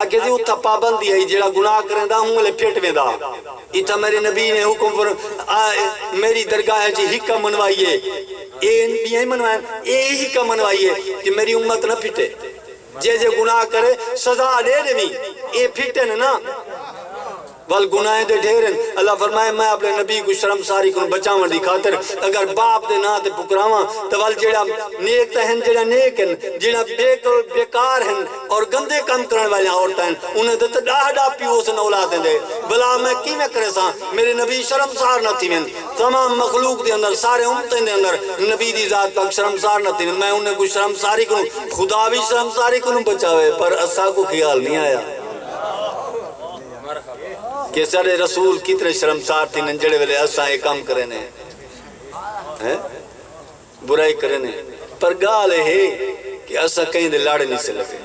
کہ جی اتھا پابندی ہے جیڑا گناہ کریں دا ہوں لے پھیٹ میں دا اتھا میرے نبی نے حکم پر میری درگاہ ہے جی حکم منوائیے اے نبی منوائیں اے حکم منوائیے کہ میری امت نہ پھٹے جے گناہ کرے سزا دے دے بھی اے پھٹے نا وال گناہیں دے ڈھیرن اللہ فرمائے میں اپنے نبی کو شرم ساری کو بچاون دی خاطر اگر باپ دے نا تے پکراواں تو وال جیڑا نیک تہن جیڑا نیک ہیں جیڑا بیکار ہیں اور گندے کام کرنے والے عورتیں ہیں انہیں تو ڈاہ پیو سے اولاد دے بلا میں کی میں کرے ساں میرے نبی شرم سار نہ تھی میں تمام مخلوق دے اندر سارے امتیں دے اندر نبی دی ذات پاک شرم سار نہ تھی میں انہیں کو شرم ساری کو خدا بھی شرم ساری کو بچاوے پر اسا کو خیال نہیں آیا کہ سارے رسول کتنے شرمسار تھی ننجڑے والے اساں ایک کام کرنے برائی کرنے پر گال ہے کہ اساں کہیں دے لاڑے نہیں سے لگے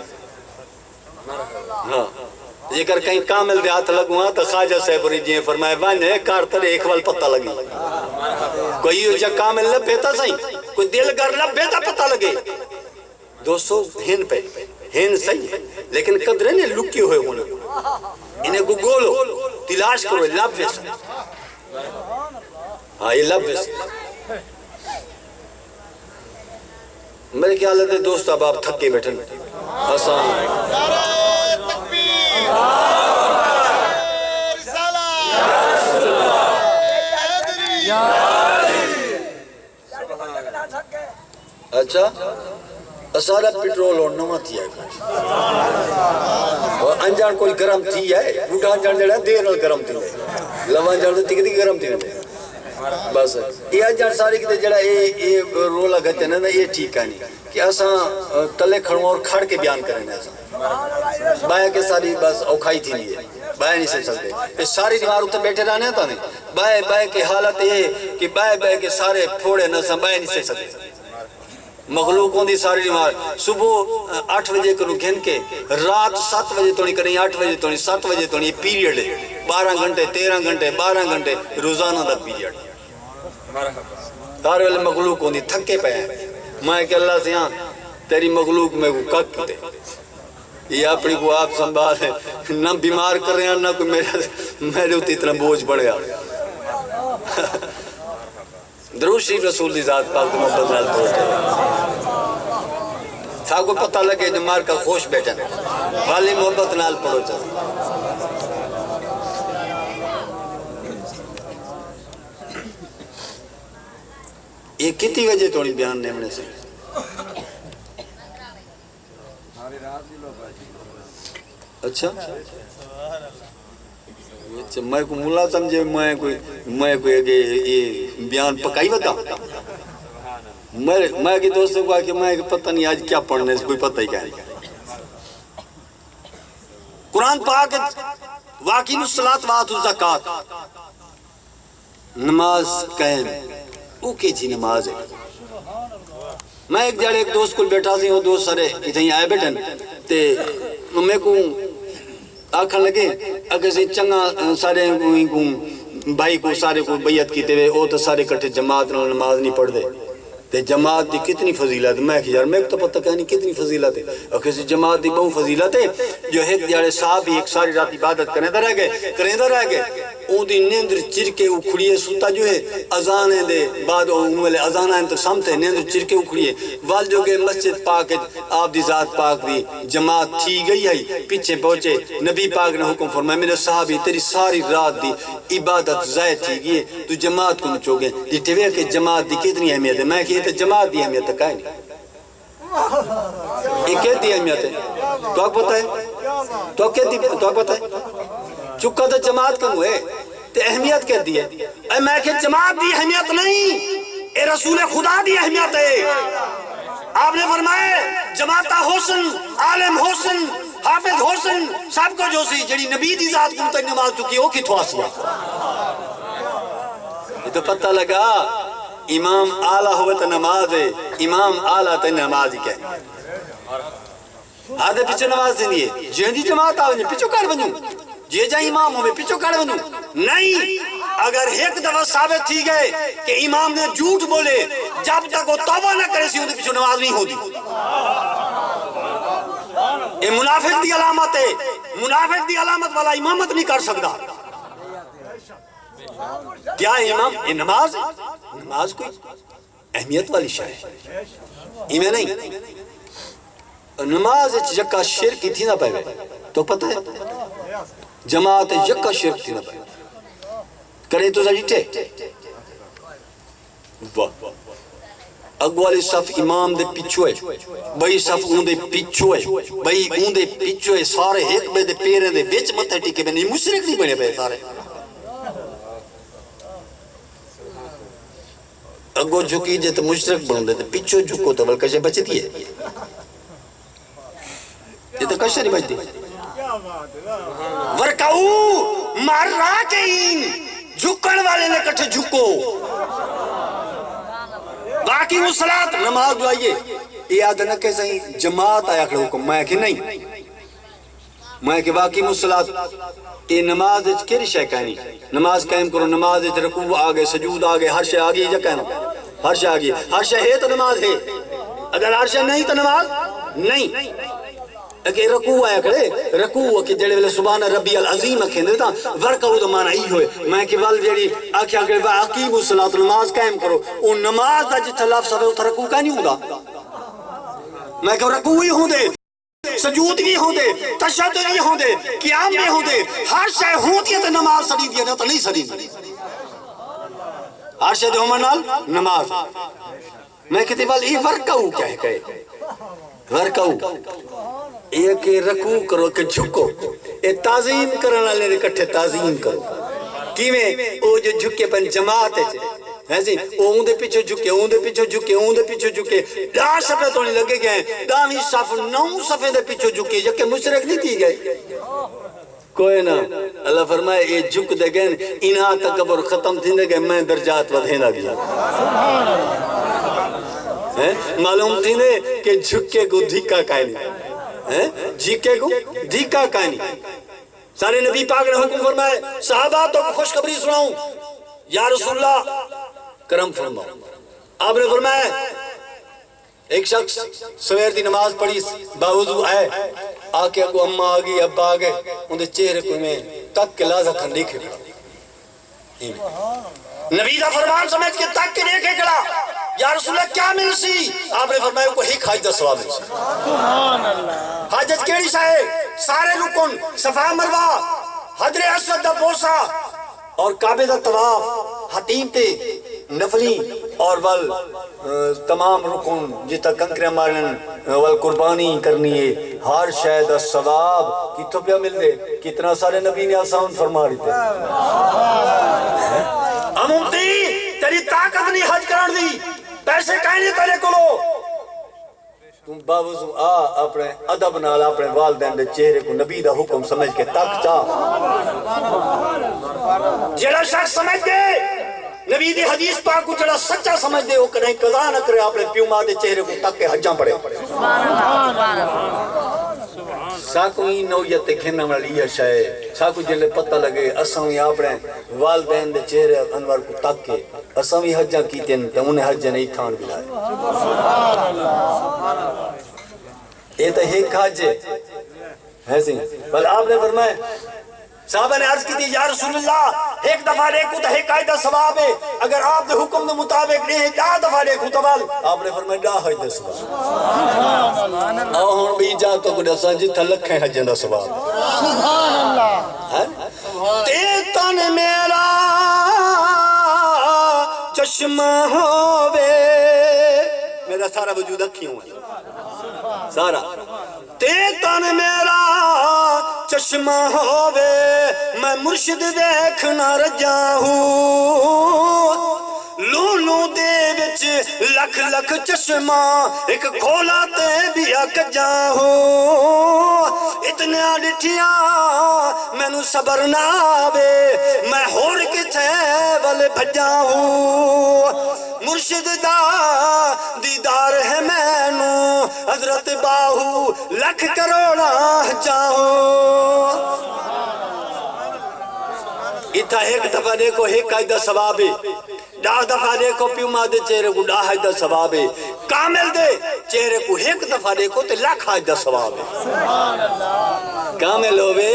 ہاں یہ کر کہیں کامل دے ہاتھ لگوں تو خواجہ صاحب جی فرمائے وانے کار ترے ایک وال پتہ لگی کوئی جا کامل لبے تا صحیح کوئی دل گر لبے تا پتہ لگے دوستو ہن پہ ہن صحیح لیکن قدرے نے لکی ہوئے ہونا انہیں کو گولو تلاش کرو لب ویسا ہاں یہ لب ویسا میرے خیال ہے دوست اب آپ تھکے بیٹھن آسان اچھا سارا پیٹرول اور نمہ تھی ہے اور انجان کوئی گرم تھی ہے بوٹا انجان جڑا دیر نال گرم تھی ہے لو انجان تو تکتی گرم تھی ہے بس یہ انجان ساری کتے جڑا یہ رولا گھتے نا یہ ٹھیک ہے نہیں کہ اساں تلے کھڑوں اور کھڑ کے بیان کریں اساں بایا کے ساری بس اوکھائی تھی نہیں ہے بایا نہیں سن سکتے یہ ساری دیوار اتنے بیٹھے رہنے تا نہیں بایا کے حالت یہ کہ بایا کے سارے پھوڑے نساں بایا نہیں سن سکتے مخلوقوں دی ساری دیوار صبح 8 بجے کو گھن کے رات 7 بجے تو نہیں کریں 8 بجے تو نہیں 7 بجے تو نہیں پیریڈ ہے 12 گھنٹے 13 گھنٹے 12 گھنٹے روزانہ دا پیریڈ سارے والے مخلوقوں دی تھکے پہ ہیں میں کہ اللہ سے ہاں تیری مخلوق میں کو کک دے یہ اپنی کو آپ سنبھال ہے نہ بیمار کر رہے ہیں نہ کوئی میرے ہوتی اتنا بوجھ بڑھے درود شریف رسول دی ذات پاک محبت نال پڑھتے تھا کو پتہ لگے جو مار کا خوش بیٹھن والی محبت نال پڑھو چاہتے یہ کتنی وجہ تو نہیں بیان نیمنے سے اچھا میں کو ملا سمجھے میں کوئی یہ بیان پکائی بتا میں کی دوستوں کو کہ میں پتہ نہیں آج کیا پڑھنے سے کوئی پتہ ہی کیا ہے قرآن پاک واقعی الصلاۃ وآتوا الزکوٰۃ نماز قائم اوکے جی نماز ہے میں ایک جڑے ایک دوست کو بیٹھا سی وہ دوست سارے اتنی آئے بیٹھن تے میں کو آکھن لگے اگر سے چنگا سارے بھائی کو سارے کو بیعت کیتے ہوئے او تو سارے کٹھے جماعت نماز نہیں پڑھ دے تے جماعت دی کتنی فضیلت ہے میں کہ یار میں تو پتہ کہنی کتنی فضیلت ہے اگر سے جماعت دی بہت فضیلت ہے جو ایک جڑے صاحب ایک ساری رات عبادت کرنے دا رہ گئے اون دی نیندر چرکے اکھڑیے ستا جو ہے اذانے دے بعد اون اذان آئیں تو سامتے نیندر چرکے اکھڑیے وال جو کہ مسجد پاک آپ دی ذات پاک دی جماعت تھی گئی ہے پیچھے پہنچے نبی پاک نے حکم فرمایا میرے صحابی تیری ساری رات دی عبادت ضائع تھی گئی تو جماعت کو نچو گئے یہ کہ جماعت دی کتنی اہمیت ہے میں کہ یہ تو جماعت دی اہمیت ہے کائیں نہیں یہ کہتی اہمیت ہے تو آپ پتہ ہے تو آپ پتہ ہے چکا تو جماعت کا ہوئے تو اہمیت کہتی ہے اے میں کہ جماعت دی اہمیت نہیں اے رسول خدا دی اہمیت ہے آپ نے فرمائے جماعت حسن عالم حسن حافظ حسن سب کو جو سی جڑی نبی دی ذات کو تک نماز چکی ہو کتوا سیا یہ تو پتہ لگا امام اعلیٰ ہوئے تو نماز ہے امام اعلیٰ تو نماز ہی کہنے آدھے پیچھے نماز دینی ہے جہاں دی جماعت آویں پیچھو کار بنوں جے جا امام ہوئے پیچھو کار بنوں نہیں اگر ایک دفعہ ثابت تھی گئے کہ امام نے جھوٹ بولے جب تک وہ توبہ نہ کرے سی ان کے پیچھو نماز نہیں ہوتی یہ منافق دی علامت ہے منافق دی علامت والا امامت نہیں کر سکتا. کیا ہے امام؟ یہ نماز ہے. نماز کوئی اہمیت والی شے ہے ایمیں نہیں. نماز جکا شرک تھی نہ پہلے تو پتہ ہے جماعت جکا شرک تھی نہ پہلے کرے تو جیٹے واہ اگوالی صف امام دے پچھوئے بھئی صف اون دے پچھوئے بھئی اون دے پچھوئے سارے ایک بے دے پیرے دے ویچ متھے ٹکے بے نہیں مشرک نہیں بنے پہ سارے اگو جھکی جے تو مشرک بن دے پچھو جھکو تو بلکہ بچ دیئے یہ تو کشہ نہیں بچ دی ورکعو مار راکعین جھکن والے نے کٹھے جھکو باقی مصلات نماز جو آئیے یہ یاد نہ کہ صحیح جماعت آیا کھڑے حکم میں کہ نہیں میں کہ باقی مصلات یہ نماز کیری شے کہنی نماز قائم کرو نماز رکوع آگے سجود آگے ہر شے آگے یہ کہنا ہر شے آگے ہر شے ہے تو نماز ہے اگر ہر شے نہیں تو نماز نہیں کہ رکوع آیا کھڑے رکوع کہ جڑے ویلے سبحان ربی العظیم اکھیں دیتا ورکعو دا معنی ہی ہوئے میں کہ وال جڑی آکھیا کہ واقیم الصلاۃ نماز قائم کرو او نماز دا جتھا لفظ ہے اتھا رکوع کا نہیں ہوندا میں کہ رکوع ہی ہوں دے سجود بھی ہوں دے تشہد بھی ہوں دے قیام بھی ہوں دے ہر شے ہوتی ہے تو نماز سڑی دیا تو نہیں سڑی دی ہر شے دے ہوں نال نماز میں کہتے وال یہ ورکعو کیا ہے کہے ورکعو یہ کہ رکوع کرو کہ جھکو یہ تعظیم کرنا لے کٹھے تعظیم کرو کیویں او جو جھکے پن جماعت ہے ایسے اون دے پیچھے جھکے اون دے پیچھے جھکے اون دے پیچھے جھکے دا صفحے تو نہیں لگے گئے دامی صف 9 صفحے دے پیچھے جھکے جکے مشرک نہیں تھی گئے کوئی نہ اللہ فرمائے یہ جھک دے گئے انہا تکبر ختم تھی دے گئے میں درجات ودھینا گیا معلوم تھی نے کہ جھکے کو دھکا کائنی جھکے کو دھکا کائنی سارے نبی پاک نے حکم فرمائے صحابہ تو خوشخبری سناؤں یا رسول اللہ کرم فرماؤ آپ نے فرمایا ایک شخص سویر دی نماز پڑھی باوضو آئے آکے اگو اممہ آگئی ابا آگئے ان دے چہرے کو میں تک کے لازہ کھن دیکھے نبی دا فرمان سمجھ کے تک کے دیکھے کڑا یا رسول اللہ کیا مل سی آپ نے فرمایا کو ایک حج دا ثواب مل سی حاجت کیڑی شاہے سارے رکن صفا مروہ حجر اسود دا بوسا اور کعبے دا طواف حتیم تے نفلی اور ول تمام رکن جتا کنکرے مارن ول قربانی کرنی ہے ہر شاید ثواب کتوں پہ مل دے کتنا سارے نبی نے آسان فرما رہی تھے اممتی تیری طاقت نہیں حج کرن دی پیسے کہیں نہیں تیرے کلو تم باوضو اپنے ادب نال اپنے والدین دے چہرے کو نبی دا حکم سمجھ کے تک چاہ جڑا شخص سمجھ دے نبی دی حدیث پاک کو جڑا سچا سمجھ دے وہ کہیں قضا نہ کرے اپنے پیو ماں دے چہرے کو تک کے حجاں پڑے ساکو ہی نویت کھینا والی یہ شاہ ساکو جلے پتہ لگے اساں ہی اپنے والدین دے چہرے انور کو تک کے اساں ہی حجاں کیتے ہیں تو انہیں حج نہیں تھان بھی لائے یہ تو ایک حج ہے ایسے بل آپ نے فرمائے صحابہ نے عرض کی تھی یا رسول اللہ ایک دفعہ دیکھو تو ایک قائدہ ثواب ہے اگر آپ نے حکم دے مطابق نہیں ہے 10 دفعہ دیکھو تو بل آپ نے فرمایا 10 حج دا ثواب آہن بھی جا تو کچھ ایسا جتھا لکھیں حجن دا ثواب سبحان اللہ تیتن میرا چشمہ ہووے میرا سارا وجود اکھی ہوں سارا تیتن میرا چشمہ ہووے میں مرشد دیکھنا رجا ہوں لولو دے وچ لکھ لکھ چشمہ ایک کھولا تے بھی اکجا ہوں اتنے ڈٹھیاں میں نو صبر نہ آوے میں ہور کتھے والے بھجا ہوں مرشد دا دیدار ہے میں نو حضرت باہو لکھ کروڑا جاؤں اتھا ایک دفعہ دیکھو ایک قائدہ ثواب ہے 10 دفعہ دیکھو پیو ماں دے چہرے کو 10 حج دا ثواب ہے کامل دے چہرے کو ایک دفعہ دیکھو تے لاکھ حج دا ثواب ہے کامل ہوئے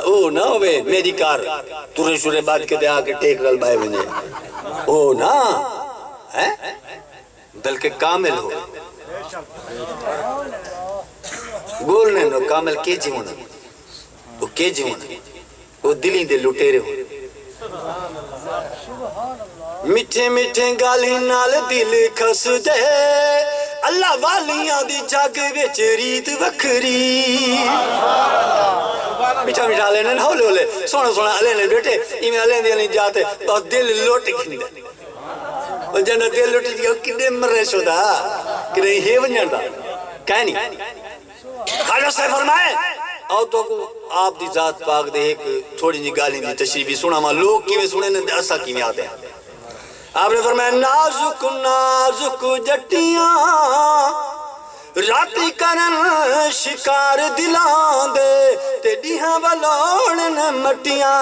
او نہ ہوئے میری کار تورے شورے بات کے دے آکے ٹیک رل بائے بنے او نا بلکہ کامل ہو گولنے نو کامل کے جی ہونا وہ کے جی ہونا وہ دلی دے لٹے رہے ہو مٹھے مٹھے گالی نال دل کھس دے اللہ والیاں دی جاگ وچ ریت وکھری میٹھا میٹھا لینے ہولے ہولے سونا سونا لینے بیٹے ایمیں لینے دیا نہیں جاتے بہت دل لوٹ گھندے اور جنہ دل لوٹ گیا کنے مرے شدہ کنے ہی ونجن دا کہیں نہیں خواجہ سے فرمائے آؤ تو آپ دی ذات پاک دے ایک تھوڑی جی گالی دی تشریفی سنا ماں لوگ کیویں سنے نے ایسا کیویں آتے ہیں آپ نے فرمایا نازک نازک جٹیاں راتی کرن شکار دلان دے تے ڈیہاں والوڑن مٹیاں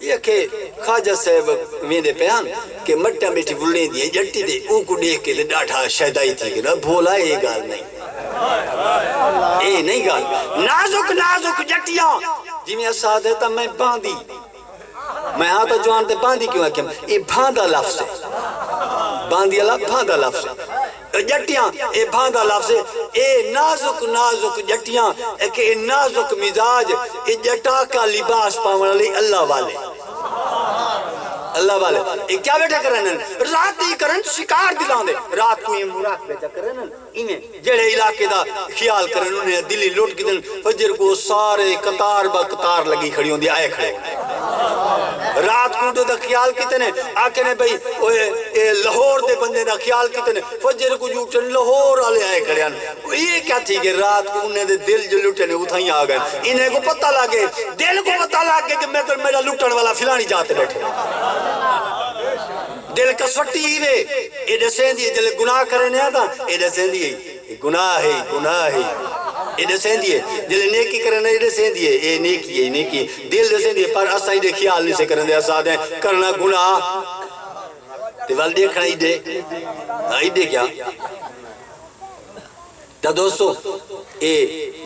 یہ کہ خواجہ صاحب میرے پیان کہ مٹیاں بیٹھی بلنے دیئے جٹی دے ان کو دیکھ کے دے ڈاٹھا شہدائی تھی کہ نا بھولا یہ گال نہیں اے نہیں گال نازک نازک جٹیاں جی میں اساد ہے تا میں باندھی میں ہاں تو جوان تے باندھی کیوں ہے کہ یہ بھاندہ لفظ ہے باندھی اللہ بھاندہ لفظ ہے جٹیاں اے بھاندہ لفظ ہے اے نازک نازک جٹیاں اے نازک مزاج اے جٹا کا لباس پاون علی اللہ والے اللہ والے یہ کیا بیٹھا کرنے رات ہی کرن شکار دلان دے رات کو یہ مراق بیٹھا کرنے انہیں جڑے علاقے دا خیال کرنے انہیں دلی لوٹ کی دن فجر کو سارے قطار با قطار لگی کھڑی ہوں دی آئے کھڑے رات کو دا خیال کتنے آکے نے بھئی لاہور دے بندے دا خیال کتنے فجر کو جو چن لاہور آلے آئے کھڑے ہیں یہ کیا تھی کہ رات کو انہیں دے دل جو لٹے نے اتھائیں آ گئے انہیں کو پتہ لگے دل کو پتہ لگے کہ میرا لٹن والا فلانی جاتے بیٹھے دل کا سوٹی ہی وے ایڈے سیندی ہے جلے گناہ کرنے آتا ایڈے سیندی ہے گناہ ہے ایڈے سیندی ہے جلے نیکی کرنے ایڈے سیندی ہے اے نیکی ہے نیکی دل دے سیندی ہے پر اسا ایڈے خیال نہیں سے کرنے اسا دیں کرنا گناہ دیوال دیکھنا ایڈے کیا تا دوستو اے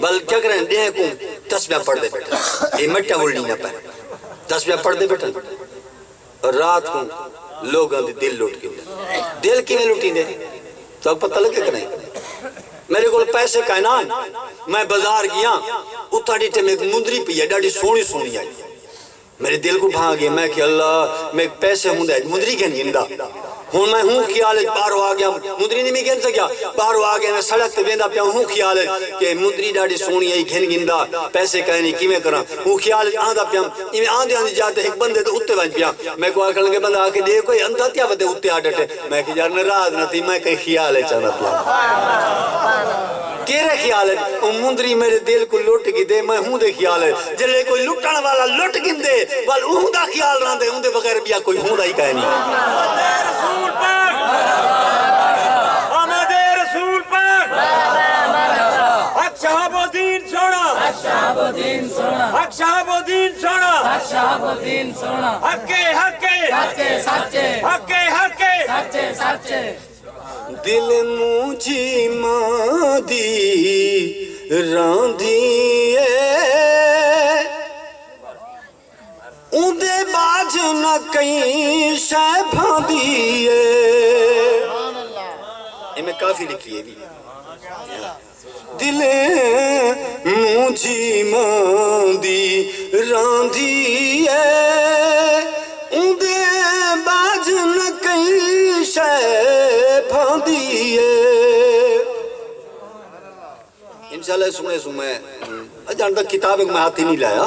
بل کیا کرنے دیں کو تسبیح پڑھ دے بیٹھا اے مٹا اڑنی نہ پہ تسبیح پڑھ دے بیٹھا اور رات کو لوگاں دے دل لوٹ کے دل کی میں لوٹی دے تو پتہ لگے کہ نہیں میرے کو پیسے کائنان میں بازار گیا اتھا ڈیٹے میں ایک مندری پی ہے ڈاڑی سونی سونی آئی میرے دل کو بھاگ گیا میں کہ اللہ میں پیسے ہوں دے مندری کے نہیں گندہ ہوں میں ہوں خیال ہے باہروں آگیا مندری نہیں میں گھن سکیا باہروں آگیا میں سڑک تے بیندہ پیا ہوں خیال ہے کہ مندری ڈاڑی سونی آئی گھن گندہ پیسے کہنی کی میں کرا ہوں خیال ہے آندہ پیا میں آندے جاتے ایک بندے تو اتے بنج پیا میں کو آکھر لگے بندہ آکے دیکھو یہ اندھا تیا بدے اتے آڈٹے میں کہ یار نراز نہ تھی میں کہیں خیال ہے چاہنا پیا کیرے خیال ہے مندری میرے دل کو لوٹ گی دے میں ہوں دے خیال ہے جلے کوئی لٹن والا لوٹ گن دے بل ہوں دا خیال رہاں دے ہوں دے بغیر بیا کوئی ہوں دا ہی کہہ نہیں رسول پاک آمد رسول پاک حق شہاب و دین سونا حق شہاب و دین سونا حق شہاب و دین سونا حق شہاب و دین سونا حق سچے حق سچے دل مجھے ماں دی راندھیے اندے باج نہ کہیں شے بھاندیے یہ میں کافی لکھی ہے بھی دل مجھے ماں دی راندھیے اندے باج نہ کہیں شے انشاءاللہ سنے سنے جانتا کتاب ایک میں ہاتھی نہیں لایا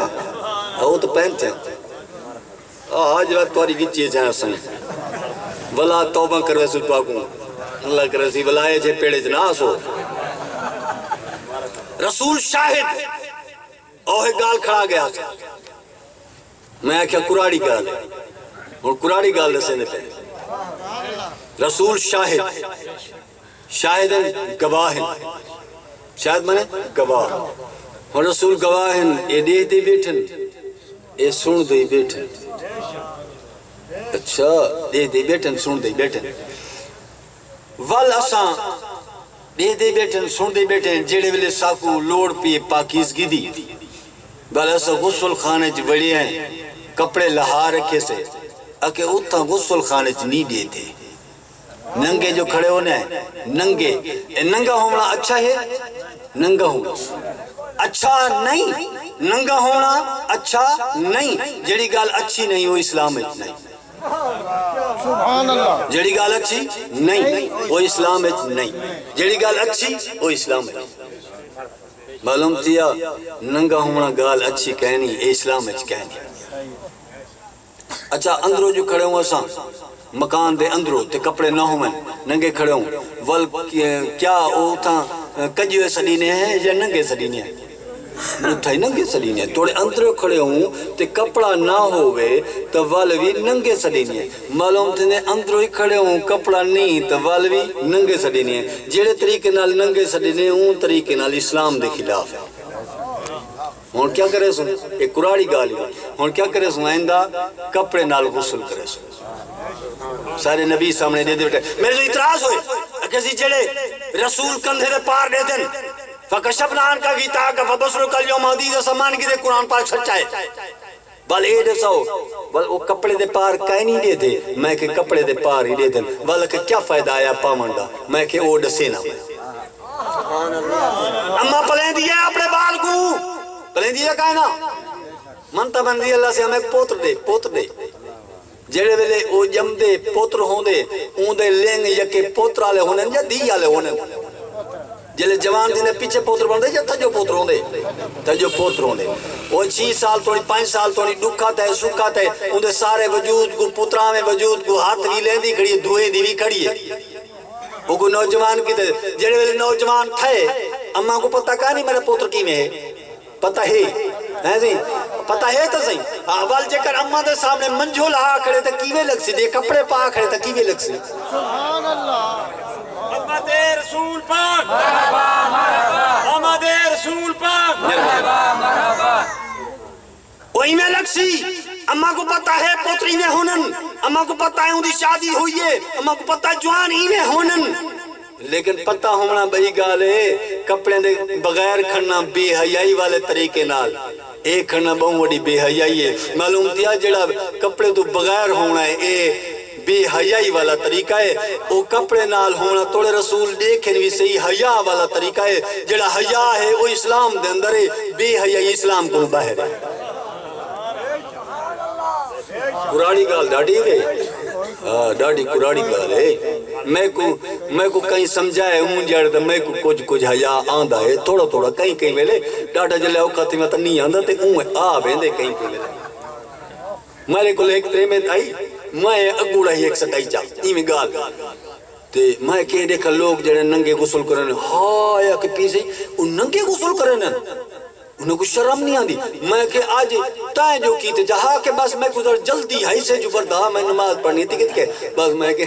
وہ تو پہنتے ہیں آج رات تواری کی چیز ہیں سنے ولا توبہ کروے سل پاکوں اللہ کرے سی ولائے چھے پیڑے جناس ہو رسول شاہد اوہ گال کھڑا گیا میں کیا قرآنی گال ہے اور قرآنی گال دسے پہ رسول شاہد شاہدن گواہن شاہد مانے گواہ اور رسول گواہن اے دیکھ دے بیٹھن اے سن دے بیٹھن اچھا دے دے بیٹھن سن دے بیٹھن ول اساں دے دے بیٹھن سن دے بیٹھن جڑے ویلے ساکو لوڑ پی پاکیزگی دی ول اساں غسل خانے چ وڑے ہیں کپڑے لہا رکھے سے اکے اتھا غسل خانے چ نہیں دے تھے ننگے جو کھڑے ہونے ہیں ننگے ننگا ہونا اچھا ہے ننگا ہونا اچھا نہیں ننگا ہونا اچھا نہیں جڑی گال اچھی نہیں وہ اسلام میں نہیں سبحان اللہ جڑی گال اچھی نہیں وہ اسلام میں نہیں جڑی گال اچھی وہ اسلام میں معلوم تیا ننگا ہونا گال اچھی کہنی اے اسلام میں کہنی اچھا اندروں جو کھڑے ہوں اساں مکان دے اندروں تے کپڑے نہ ہوں ننگے کھڑے ہوں ول کیا او تھا کجوے سڈینے ہیں یا ننگے سڈینے ہیں تھائی ننگے سڈینے ہیں توڑے اندروں کھڑے ہوں تے کپڑا نہ ہوئے تو ول بھی ننگے سڈینے ہیں معلوم تھے اندروں ہی کھڑے ہوں کپڑا نہیں تو ول بھی ننگے سڈینے ہیں جیڑے طریقے نال ننگے سڈینے ہوں طریقے نال اسلام دے خلاف ہے ہون کیا کرے سن ایک قرآنی گالی ہون کیا کرے سن آئندہ کپڑے نال غسل کرے سن سارے نبی سامنے دے دے بیٹھے میرے جو اعتراض ہوئے کسی جڑے رسول کندھے دے پار دے دن فَكَشَفْنَا عَنْكَ غِطَاءَكَ فَبَصَرُكَ الْيَوْمَ حَدِيدٌ سامان کی دے قرآن پاک سچا ہے بل اے دے سو بل وہ کپڑے دے پار کہیں نہیں دے دے میں کہ کپڑے دے پار ہی دے دن بل کہ کیا فائدہ آیا پامنڈا میں کہ او ڈسینا میں اما پلیں دیا اپنے بال کو پلیں دیا کہنا منتا بن دی اللہ سے ہمیں پوتر دے جڑے ویلے او جم دے پوتر ہوں دے اون دے لینگ یکے پوتر آلے ہونے یا دی آلے ہونے جلے جوان دینے پیچھے پوتر بن دے یا تجو پوتر ہوں دے تجو پوتر ہوں دے وہ 6 سال توڑی 5 سال توڑی ڈکھاتا ہے سکھاتا ہے ان دے سارے وجود کو پترہ میں وجود کو ہاتھ بھی لیں دی کھڑی ہے دھوئے دی بھی کھڑی ہے وہ کو نوجوان کی تے جڑے ویلے نوجوان تھے اماں کو پتہ کہا نہیں میرے پوتر کی میں ہے پتہ ہے پتہ ہے تو صحیح اول جے کر اماں دے سامنے منجھو لہا کھڑے تے کیوے لگ سی دے کپڑے پا کھڑے تے کیوے لگ سی سبحان اللہ محمد رسول پاک محمد رسول پاک وہی میں لگ سی اماں کو پتہ ہے پوتری میں ہونن اماں کو پتہ ہے ان دی شادی ہوئی ہے اماں کو پتہ جوان ہی میں ہونن لیکن پتہ ہونا بھئی گالے کپڑے دے بغیر کھڑنا بے حیائی والے طریقے نال ایک کھڑنا بہوں وڈی بے حیائی ہے معلوم تیا جڑا کپڑے تو بغیر ہونا ہے اے بے حیائی والا طریقہ ہے او کپڑے نال ہونا توڑے رسول دیکھیں بھی صحیح حیا والا طریقہ ہے جڑا حیا ہے وہ اسلام دے اندر ہے بے حیائی اسلام کو باہر ہے قرآنی گال ڈاڑی ہے ڈاڑی قرآنی گال ہے میں کو کہیں سمجھائے ہوں جاڑے تو میں کو کچھ حیا آندہ ہے تھوڑا کہیں ویلے ڈاڑا جلے اوقاتی میں تا نہیں آندہ تے اون آویں کہیں ویلے میرے کو ایک ترے میں آئی میں اگوڑا ہی ایک سٹائی چاہ ایمی گال تے میں کہیں دیکھا لوگ جڑے ننگے غسل کرنے ہاں یا کہ پیسے ان ننگے غسل کرنے انہیں کچھ شرم نہیں آندی میں کہ آج تائیں جو کی تے جہاں کہ بس میں گزر جلدی ہائی سے جو بردہ میں نماز پڑھنی تھی کہ بس میں کہ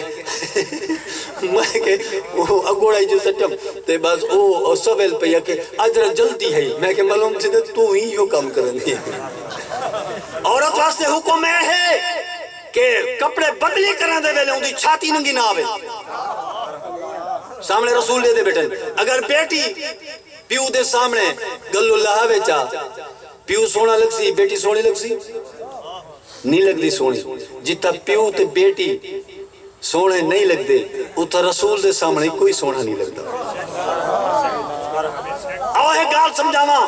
وہ اگوڑا ہی جو سٹم تے بس او سویل پہ یا کہ اجر جلدی ہے میں کہ معلوم سے تو ہی یوں کام کرنی ہے عورت واسطے حکم ہے کہ کپڑے بدلی کرنے دے ویلے ان دی چھاتی ننگی نہ آوے سامنے رسول دے دے بیٹھن اگر بیٹی پیو دے سامنے گلو لہاوے چاہ پیو سونا لگ سی بیٹی سونی لگ سی نہیں لگ دی سونی جتا پیو تے بیٹی سونے نہیں لگ دے اتھا رسول دے سامنے کوئی سونا نہیں لگ دا آوہ گال سمجھاما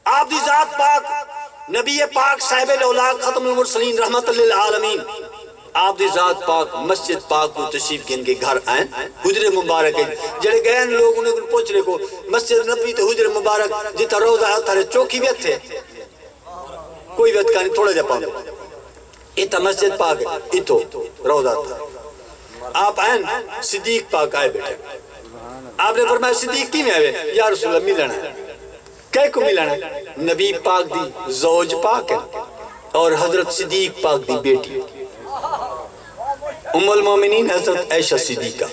آپ دی ذات پاک نبی پاک صاحب الاولاد ختم المرسلین رحمت للعالمین آپ دی ذات پاک مسجد پاک کو تشریف کے ان کے گھر آئیں حجر مبارک ہے جڑے گئے لوگ انہیں پوچھ رہے کو مسجد نبی تے حجر مبارک جتا روزہ آتا رہے چوکی ویت تھے کوئی ویت کہانی تھوڑا جا پاؤں ایتا مسجد پاک ہے ایتو روزہ تھا آپ آئیں صدیق پاک آئے بیٹھے آپ نے فرمایا صدیق کی میں آئے یا رسول اللہ ملنا ہے کہے کو ملنا ہے نبی پاک دی زوج پاک ہے اور حضرت صدیق پاک دی بیٹی ام المومنین حضرت عائشہ صدیقہ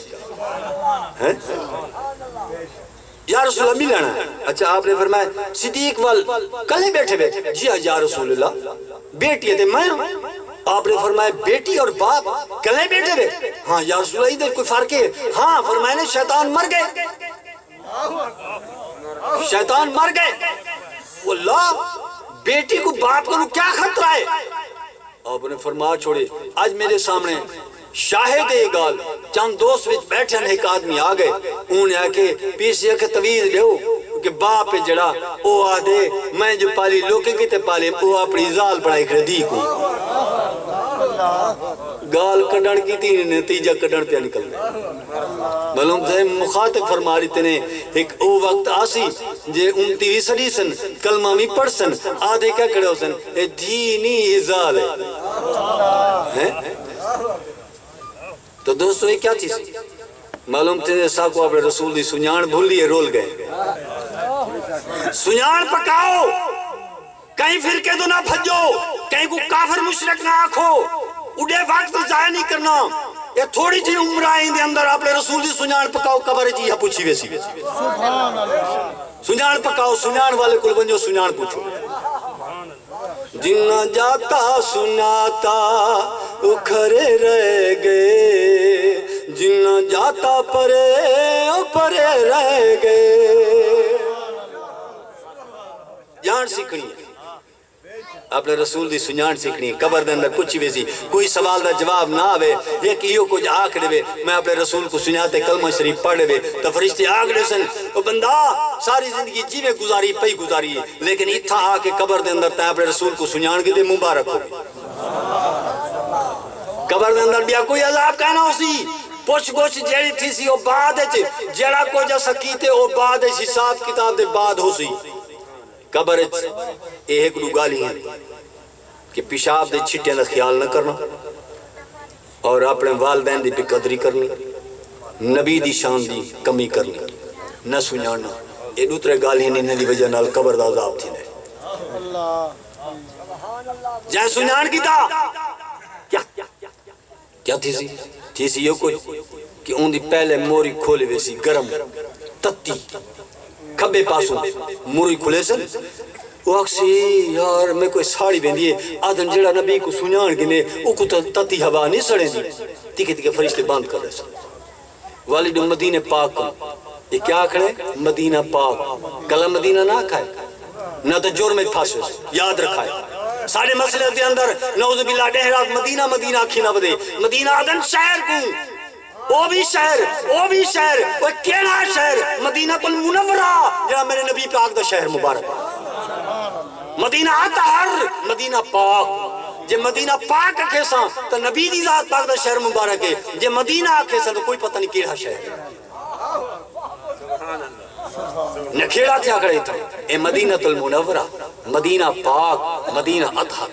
یا رسول اللہ ملنا ہے اچھا آپ نے فرمایا صدیق وال کلے بیٹھے بیٹھے جی یا رسول اللہ بیٹی ہے تے میں آپ نے فرمایا بیٹی اور باپ کلے بیٹے رہے؟ ہاں یا رسول اللہ ادھر کوئی فرق ہے؟ ہاں فرمایا نے شیطان مر گئے، شیطان مر گئے۔ اللہ بیٹی کو باپ کو کیا خطرہ ہے؟ آپ نے فرمایا چھوڑے آج میرے سامنے شاہد ہے گال چند دوست وچ بیٹھے ایک آدمی آ گئے، انہوں نے آ کے پیسے کے طویل دیو کہ باپ جڑا او آدھے میں جو پالی لوکے کتے پالے او اپنی زال پڑھائی کر دی کو گال کڈن کی تین نتیجہ کڈن پہ نکل گئے۔ معلوم سے مخاطب فرما رہی تنے ایک او وقت آسی جے 29 صدی سن کلمہ میں پڑھ سن آدھے کیا کڑے ہو سن اے دینی زال ہے۔ تو دوستو یہ کیا چیز معلوم تھے ساکو اپنے رسول دی سنیان بھول لیے رول گئے۔ سنیان پکاؤ، کہیں فرقے دو نہ بھجو، کہیں کو کافر مشرک نہ آکھو، اڑے وقت ضائع نہیں کرنا۔ یہ تھوڑی جی عمر آئیں دے اندر اپنے رسول دی سنیان پکاؤ قبر جی ہاں پوچھی ویسی سنیان پکاؤ، سنیان والے کل بنجو سنیان پوچھو۔ جنہ جاتا سناتا اکھرے رہ گئے، جنہ جاتا پرے پرے رہ گئے۔ جان سیکھنی ہے اپنے رسول دی سنیان سیکھنی ہے۔ قبر دے اندر پوچھی ویسی کوئی سوال دا جواب نہ آوے، ایک ایو کچھ آکھ دے میں اپنے رسول کو سنیاتے کلمہ شریف پڑھ دے تو فرشتے آکھ دے سن تو بندہ ساری زندگی جیوے گزاری پئی گزاری ہے، لیکن اتھا آ کے قبر دے اندر تے اپنے رسول کو سنیان کے دے مبارک ہو۔ قبر دے اندر بیا کوئی عذاب کہنا ہو سی پوچھ گوچھ جیڑی تھی سی او بعد ہے جیڑا کو جا سکیتے او بعد ہے حساب کتاب دے بعد ہو سی۔ قبر ایک دو گالی ہیں کہ پیشاب دے چھٹے نہ خیال نہ کرنا اور اپنے والدین دی بے قدری کرنی، نبی دی شان دی کمی کرنی، نہ سنیانا۔ یہ دوترے گالی ہیں انہیں دی وجہ نال قبر دا عذاب تھی نہیں جائے سنیان کی تا کیا تھی سی یہ کوئی کہ ان دی پہلے موری کھولے ویسی گرم تتی کھبے پاسوں موری کھولے سن وہ اکسی یار میں کوئی ساڑی بیندی ہے آدھن جڑا نبی کو سنیان گنے او کو تتی ہوا نہیں سڑے دی تیکے تیکے فرشتے باند کر رہے سن۔ والد مدینہ پاک کو یہ کیا کھڑے مدینہ پاک کلا مدینہ نہ کھائے نہ تو جور میں پھاسے یاد رکھائے سارے مسئلے دے اندر نعوذ باللہ ڈہرات مدینہ مدینہ آکھی نہ بدے مدینہ آدن شہر کو او بھی شہر وہ کیڑا شہر مدینہ المنورہ جہاں میرے نبی پاک دا شہر مبارک مدینہ اطہر مدینہ پاک جے مدینہ پاک کیسا تو نبی دی ذات پاک دا شہر مبارک ہے جے مدینہ کیسا تو کوئی پتہ نہیں کیڑا شہر نکھیڑا تھیا کھڑے تھا اے مدینہ المنورہ مدینہ پاک مدینہ اطہر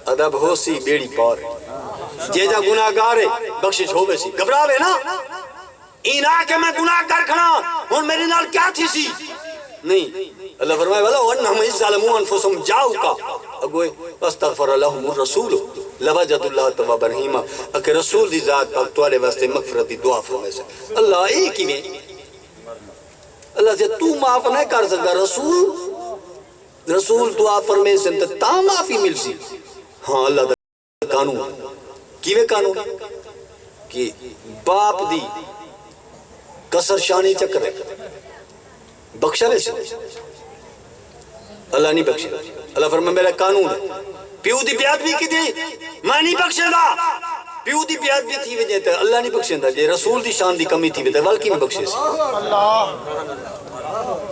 ادب ہو سی بیڑی پار جے جا گناہ گارے بخشش ہوئے سی گھبراوے نا این آکے میں گناہ کر کھنا ہون میری نال کیا تھی سی نہیں اللہ فرمائے والا وَأَنَّهُمْ إِذْ ظَلَمُوا أَنفُسَهُمْ جَاءُوكَ اگوئے وَاسْتَغْفَرَ لَهُمُ الرَّسُولُ لَوَجَدُوا اللَّهَ تَوَّابًا رَحِيمًا اکے رسول دی ذات پاک توالے واسطے مغفرت دی دعا فرمائے سے اللہ ایک ہی میں اللہ سے تو معاف نہیں کر سکتا رسول دعا فرمائے سے تا معافی مل سی ہاں اللہ دا قانون کیوے قانون کہ باپ دی کسر شانی چکر ہے بخشا لے سے اللہ نہیں بخشے اللہ فرمائے میرا قانون ہے پیو دی بیعت بھی کی تھی میں نہیں بخشے دا پیو دی بیعت بھی تھی وجہ تھا اللہ نہیں بخشے دا جے رسول دی شان دی کمی تھی وجہ والکی میں بخشے سے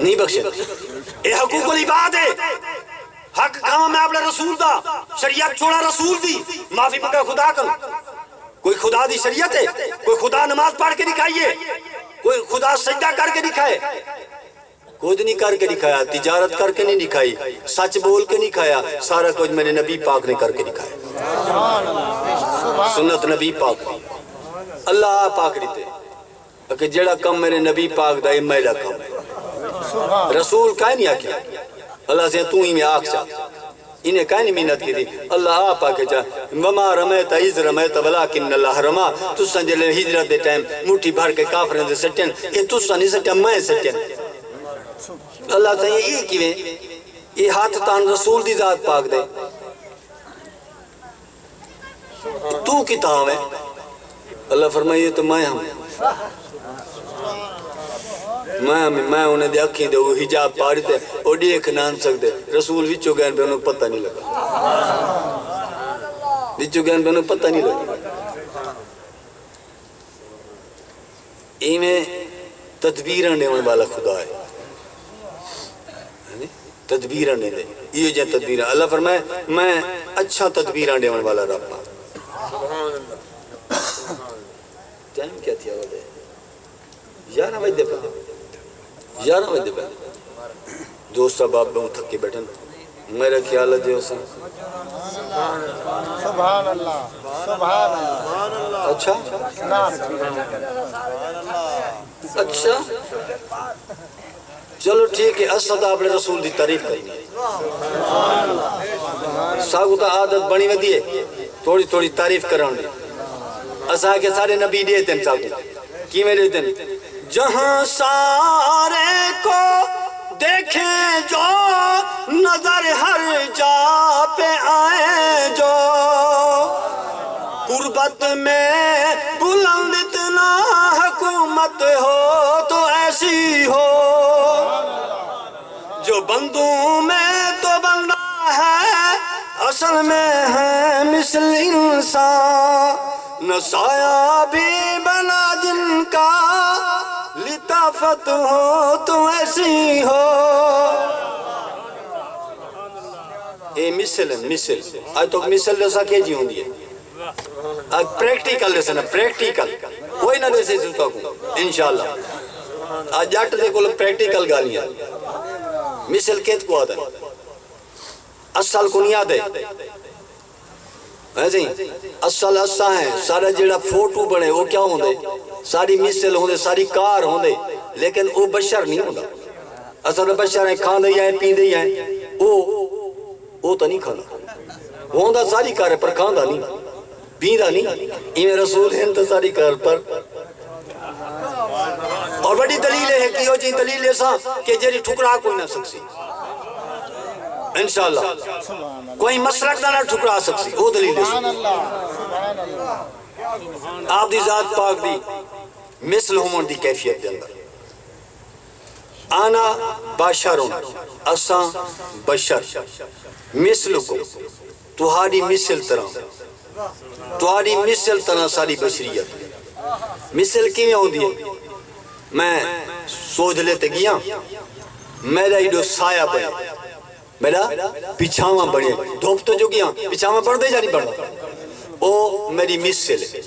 نہیں بخشے اے حقوق العباد ہے حق کھاما میں اپنے رسول دا شریعت چھوڑا رسول دی معافی مگر خدا کر کوئی خدا دی شریعت ہے کوئی خدا نماز پڑھ کے دکھائیے کوئی خدا سجدہ کر کے دکھائے کچھ نہیں کر کے دکھایا تجارت کر کے نہیں دکھائی سچ بول کے نہیں کھایا سارا کچھ میرے نبی پاک نے کر کے دکھایا سنت نبی پاک اللہ پاک دیتے کہ جڑا کم میرے نبی پاک دا میرا کم ہے رسول کہیں نہیں آکیا اللہ سے تو ہی میں آکھ چاہ انہیں کہیں نہیں محنت کی دی اللہ آپ آکے چاہ وما رمیت عز رمیت ولیکن اللہ رما تو سنجلے ہجرت دے ٹائم موٹھی بھر کے کافرین دے سٹین یہ تو سنی سٹین میں سٹین اللہ سے یہ کیویں یہ ہاتھ تان رسول دی ذات پاک دے تو کتاب ہے اللہ فرمائیے تو میں ہم میں انہیں دے اکھیں دے وہ حجاب پاری تے اور دیکھ نان سکتے رسول وچو گئن پہ انہوں پتہ نہیں لگا وچو گئن پہ انہوں پتہ نہیں لگا ایمیں تدبیران دے والا خدا ہے تدبیران دے یہ جائے تدبیران اللہ فرمائے میں اچھا تدبیران دے والا رب ہاں ٹائم کیا تھی آوازے 11 بجے پہ 11 بجے پہ دوست باپ بہت تھک کے بیٹھن میرا خیال ہے جو سن سبحان اللہ سبحان اللہ اچھا اچھا چلو ٹھیک ہے اسد آپ نے رسول دی تعریف کرنی ساگو تا عادت بنی میں دیئے تھوڑی تھوڑی تعریف کران دی اسا کے سارے نبی دیئے تن ساگو کی میرے دن جہاں سارے کو دیکھیں جو نظر ہر جا پہ آئے جو قربت میں بلند اتنا حکومت ہو تو ایسی ہو جو بندوں میں تو بندہ ہے اصل میں ہے مثل انسان نہ سایہ بھی بنا جن کا لطافت ہو تو ایسی ہو اے مثل ہے مثل آج تو مثل جیسا کہ جی ہوں دیئے آج پریکٹیکل جیسا نا پریکٹیکل کوئی نہ جیسے سوتا ہوں انشاءاللہ آج جاٹ دے کو لوگ پریکٹیکل گالیاں مثل کہت کو آدھا اصل کو نہیں آدھے ایسے ہی اصل اصا ہیں سارا جڑا فوٹو بنے وہ کیا ہوں دے ساری مثل ہوں دے ساری کار ہوں دے لیکن وہ بشر نہیں ہوں دا اصل بشر ہیں کھان دے ہیں پین دے ہیں وہ تو نہیں کھانا وہ ہوں دا ساری کار ہے پر کھان دا نہیں پین دا نہیں ایمیں رسول ہیں تو ساری کار پر اور بڑی دلیل ہے کہ یہ جن دلیل ایسا کہ جیری ٹھکرا کوئی نہ سکسی انشاءاللہ کوئی مسلک نہ ٹھکرا سکسی وہ دلیل ہے آپ دی ذات پاک دی مثل ہمون دی کیفیت دے اندر آنا باشرون اساں بشر مثلکم تہاڈی مثل طرح تہاڈی مثل طرح ساری بشریت مثل کیویں ہوندی ہے میں سوچ لیتے گیا میرا ایڈو سایہ بنے میرا پچھاواں بنے دھوپ تو جو گیا پچھاواں پڑھ دے جا نہیں پڑھا وہ میری مثل ہے